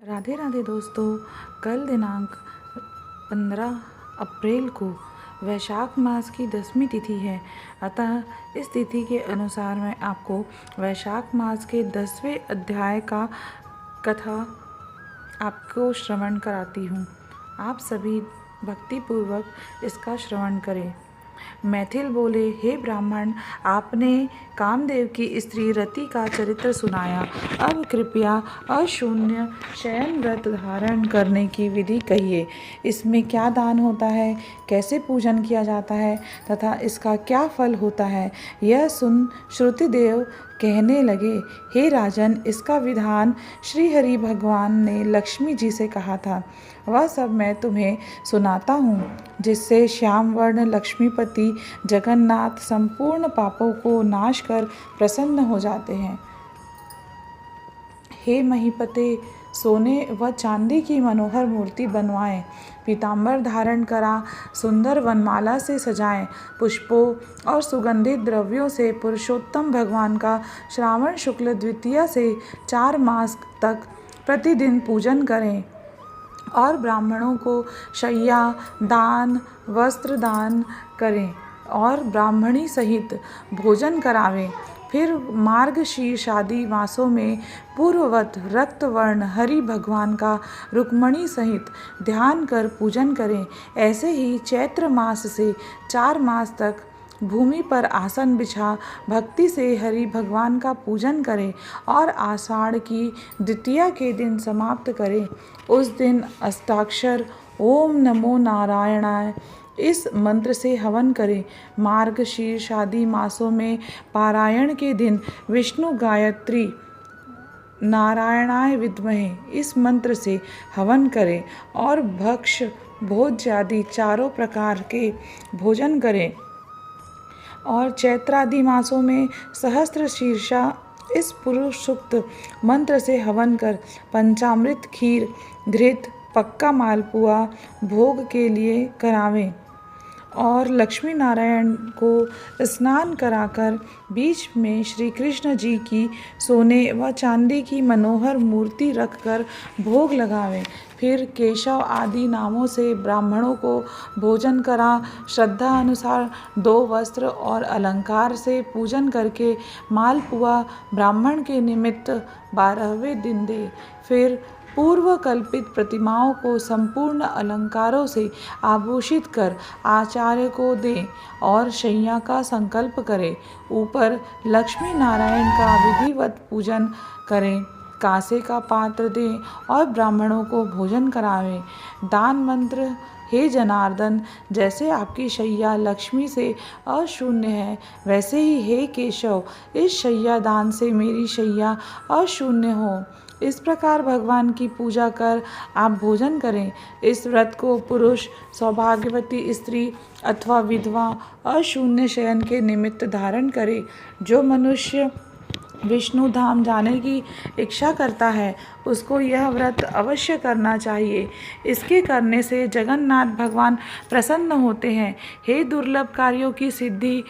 राधे राधे दोस्तों। कल दिनांक 15 अप्रैल को वैशाख मास की 10वीं तिथि है। अतः इस तिथि के अनुसार मैं आपको वैशाख मास के 10वें अध्याय का कथा आपको श्रवण कराती हूँ। आप सभी भक्तिपूर्वक इसका श्रवण करें। मैथिल बोले, हे ब्राह्मण, आपने कामदेव की स्त्री रति का चरित्र सुनाया। अब कृपया अशून्य शयन व्रत धारण करने की विधि कहिए। इसमें क्या दान होता है, कैसे पूजन किया जाता है तथा इसका क्या फल होता है। यह सुन श्रुतिदेव कहने लगे, हे राजन, इसका विधान श्री हरि भगवान ने लक्ष्मी जी से कहा था। वह सब मैं तुम्हें सुनाता हूँ, जिससे श्याम वर्ण लक्ष्मीपति जगन्नाथ संपूर्ण पापों को नाश कर प्रसन्न हो जाते हैं। हे महीपते, सोने व चांदी की मनोहर मूर्ति बनवाएं, पीताम्बर धारण करा सुंदर वनमाला से सजाएं, पुष्पों और सुगंधित द्रव्यों से पुरुषोत्तम भगवान का श्रावण शुक्ल द्वितीया से 4 मास तक प्रतिदिन पूजन करें और ब्राह्मणों को शय्या दान वस्त्र दान करें और ब्राह्मणी सहित भोजन करावें। फिर मार्गशीर्ष आदि मासों में पूर्ववत रक्त वर्ण हरि भगवान का रुक्मणी सहित ध्यान कर पूजन करें। ऐसे ही चैत्र मास से 4 मास तक भूमि पर आसन बिछा भक्ति से हरि भगवान का पूजन करें और आषाढ़ की द्वितीया के दिन समाप्त करें। उस दिन अष्टाक्षर ओम नमो नारायणाय इस मंत्र से हवन करें। मार्गशीर्ष आदि मासों में पारायण के दिन विष्णु गायत्री नारायणाय विद्महे इस मंत्र से हवन करें और भक्ष भोज्य आदि 4 प्रकार के भोजन करें। और चैत्रादि मासों में सहस्त्र शीर्षा इस पुरुष सूक्त मंत्र से हवन कर पंचामृत खीर घृत पक्का मालपुआ भोग के लिए करावें और लक्ष्मी नारायण को स्नान कराकर बीच में श्री कृष्ण जी की सोने व चांदी की मनोहर मूर्ति रखकर भोग लगावें। फिर केशव आदि नामों से ब्राह्मणों को भोजन करा श्रद्धा अनुसार 2 वस्त्र और अलंकार से पूजन करके मालपुआ ब्राह्मण के निमित्त 12वें दिन दे। फिर पूर्व कल्पित प्रतिमाओं को संपूर्ण अलंकारों से आभूषित कर आचार्य को दें और शैया का संकल्प करें। ऊपर लक्ष्मी नारायण का विधिवत पूजन करें, कांसे का पात्र दें और ब्राह्मणों को भोजन करावें। दान मंत्र, हे जनार्दन, जैसे आपकी शैया लक्ष्मी से अशून्य है, वैसे ही हे केशव, इस शैया दान से मेरी शैया अशून्य हो। इस प्रकार भगवान की पूजा कर आप भोजन करें। इस व्रत को पुरुष, सौभाग्यवती स्त्री अथवा विधवा अशून्य शयन के निमित्त धारण करे। जो मनुष्य विष्णु धाम जाने की इच्छा करता है, उसको यह व्रत अवश्य करना चाहिए। इसके करने से जगन्नाथ भगवान प्रसन्न होते हैं। हे दुर्लभ कार्यों की सिद्धि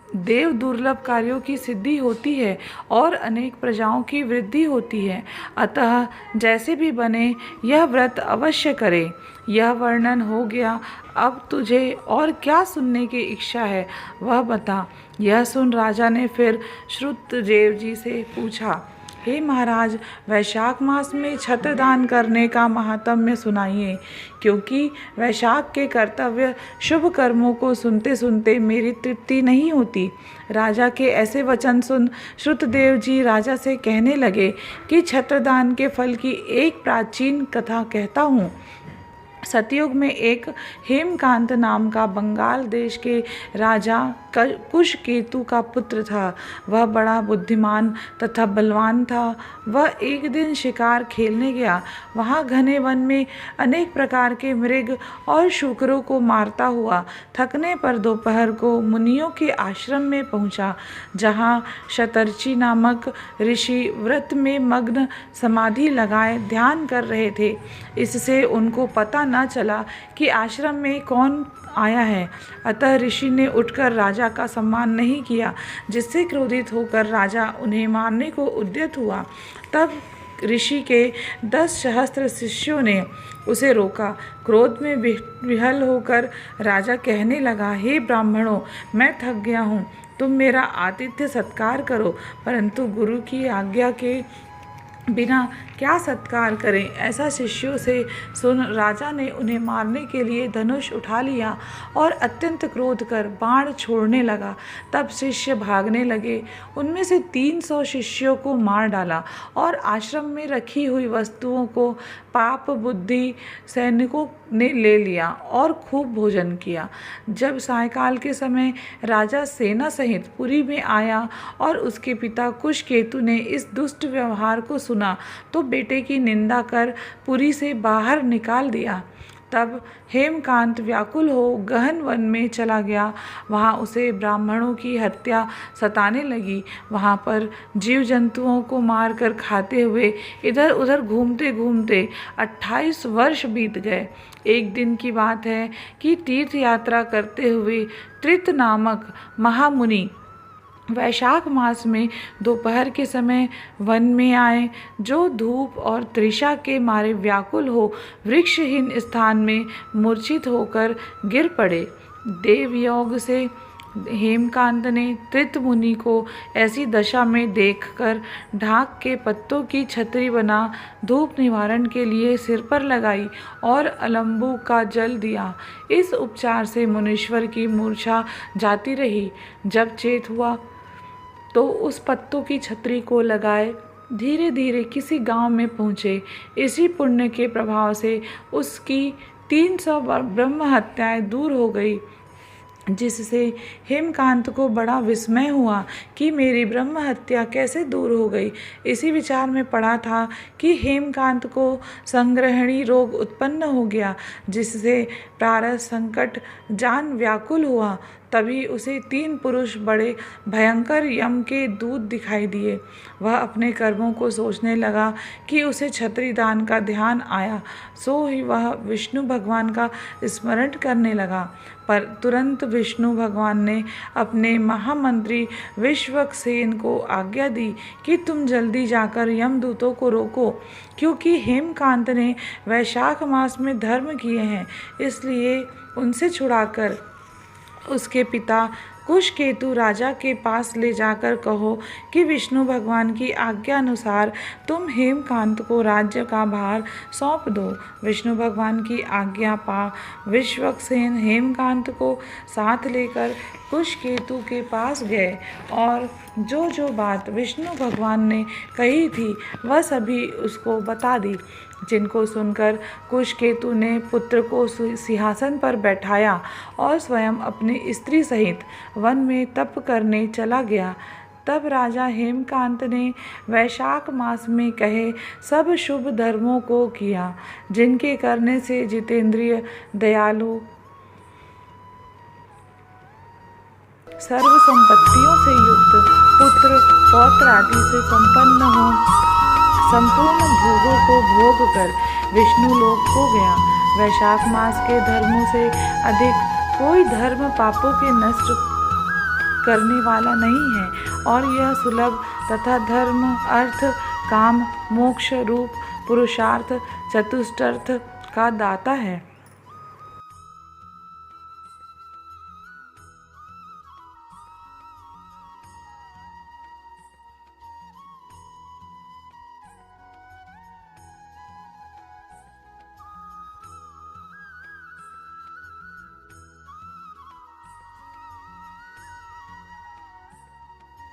देव दुर्लभ कार्यों की सिद्धि होती है और अनेक प्रजाओं की वृद्धि होती है। अतः जैसे भी बने यह व्रत अवश्य करे। यह वर्णन हो गया, अब तुझे और क्या सुनने की इच्छा है वह बता। यह सुन राजा ने फिर श्रुतदेव जी से पूछा, हे महाराज, वैशाख मास में छत्र दान करने का महात्म्य सुनाइए, क्योंकि वैशाख के कर्तव्य शुभ कर्मों को सुनते सुनते मेरी तृप्ति नहीं होती। राजा के ऐसे वचन सुन श्रुतदेव जी राजा से कहने लगे कि छत्रदान के फल की एक प्राचीन कथा कहता हूँ। सतयुग में एक हेमकांत नाम का बंगाल देश के राजा कुशकेतु का पुत्र था। वह बड़ा बुद्धिमान तथा बलवान था। वह एक दिन शिकार खेलने गया। वहाँ घने वन में अनेक प्रकार के मृग और शूकरों को मारता हुआ थकने पर दोपहर को मुनियों के आश्रम में पहुँचा, जहाँ शतर्षि नामक ऋषि व्रत में मग्न समाधि लगाए ध्यान कर रहे थे। इससे उनको पता न चला कि आश्रम में कौन आया है। अतः ऋषि ने उठकर राजा का सम्मान नहीं किया, जिससे क्रोधित होकर राजा उन्हें मारने को उद्यत हुआ। तब ऋषि के 10 सहस्त्र शिष्यों ने उसे रोका। क्रोध में विह्वल होकर राजा कहने लगा, हे ब्राह्मणों, मैं थक गया हूँ, तुम मेरा आतिथ्य सत्कार करो, परंतु गुरु की आज्ञा के बिना क्या सत्कार करें। ऐसा शिष्यों से सुन राजा ने उन्हें मारने के लिए धनुष उठा लिया और अत्यंत क्रोध कर बाण छोड़ने लगा। तब शिष्य भागने लगे। उनमें से 300 शिष्यों को मार डाला और आश्रम में रखी हुई वस्तुओं को पाप बुद्धि सैनिकों ने ले लिया और खूब भोजन किया। जब सायंकाल के समय राजा सेना सहित पुरी में आया और उसके पिता कुशकेतु ने इस दुष्ट व्यवहार को सुना तो बेटे की निंदा कर पुरी से बाहर निकाल दिया। तब हेमकांत व्याकुल हो गहन वन में चला गया। वहाँ उसे ब्राह्मणों की हत्या सताने लगी। वहाँ पर जीव जंतुओं को मारकर खाते हुए इधर उधर घूमते घूमते 28 वर्ष बीत गए। एक दिन की बात है कि तीर्थ यात्रा करते हुए त्रित नामक महामुनि वैशाख मास में दोपहर के समय वन में आए, जो धूप और तृषा के मारे व्याकुल हो वृक्षहीन स्थान में मूर्छित होकर गिर पड़े। देवयोग से हेमकांत ने त्रित मुनि को ऐसी दशा में देखकर ढाक के पत्तों की छतरी बना धूप निवारण के लिए सिर पर लगाई और अलंबू का जल दिया। इस उपचार से मुनीश्वर की मूर्छा जाती रही। जब चेत हुआ तो उस पत्तों की छतरी को लगाए धीरे धीरे किसी गांव में पहुँचे। इसी पुण्य के प्रभाव से उसकी 300 ब्रह्म हत्याएँ दूर हो गई, जिससे हेमकांत को बड़ा विस्मय हुआ कि मेरी ब्रह्म हत्या कैसे दूर हो गई। इसी विचार में पड़ा था कि हेमकांत को संग्रहणी रोग उत्पन्न हो गया, जिससे प्रारब्ध संकट जान व्याकुल हुआ। तभी उसे 3 पुरुष बड़े भयंकर यम के दूत दिखाई दिए। वह अपने कर्मों को सोचने लगा कि उसे छतरी दान का ध्यान आया, सो ही वह विष्णु भगवान का स्मरण करने लगा। पर तुरंत विष्णु भगवान ने अपने महामंत्री विश्वक्सेन को आज्ञा दी कि तुम जल्दी जाकर यमदूतों को रोको, क्योंकि हेमकांत ने वैशाख मास में धर्म किए हैं, इसलिए उनसे छुड़ाकर उसके पिता कुशकेतु राजा के पास ले जाकर कहो कि विष्णु भगवान की आज्ञा अनुसार तुम हेमकांत को राज्य का भार सौंप दो। विष्णु भगवान की आज्ञा पा विश्वक्सेन हेमकांत को साथ लेकर कुशकेतु के पास गए और जो जो बात विष्णु भगवान ने कही थी वह सभी उसको बता दी, जिनको सुनकर कुशकेतु ने पुत्र को सिंहासन पर बैठाया और स्वयं अपनी स्त्री सहित वन में तप करने चला गया। तब राजा हेमकांत ने वैशाख मास में कहे सब शुभ धर्मों को किया, जिनके करने से जितेंद्रिय दयालु सर्व संपत्तियों से युक्त पुत्र पौत्र आदि से संपन्न हो संपूर्ण भोगों को भोग कर विष्णु लोक को गया। वैशाख मास के धर्मों से अधिक कोई धर्म पापों के नष्ट करने वाला नहीं है और यह सुलभ तथा धर्म अर्थ काम मोक्ष रूप पुरुषार्थ चतुष्टर्थ का दाता है।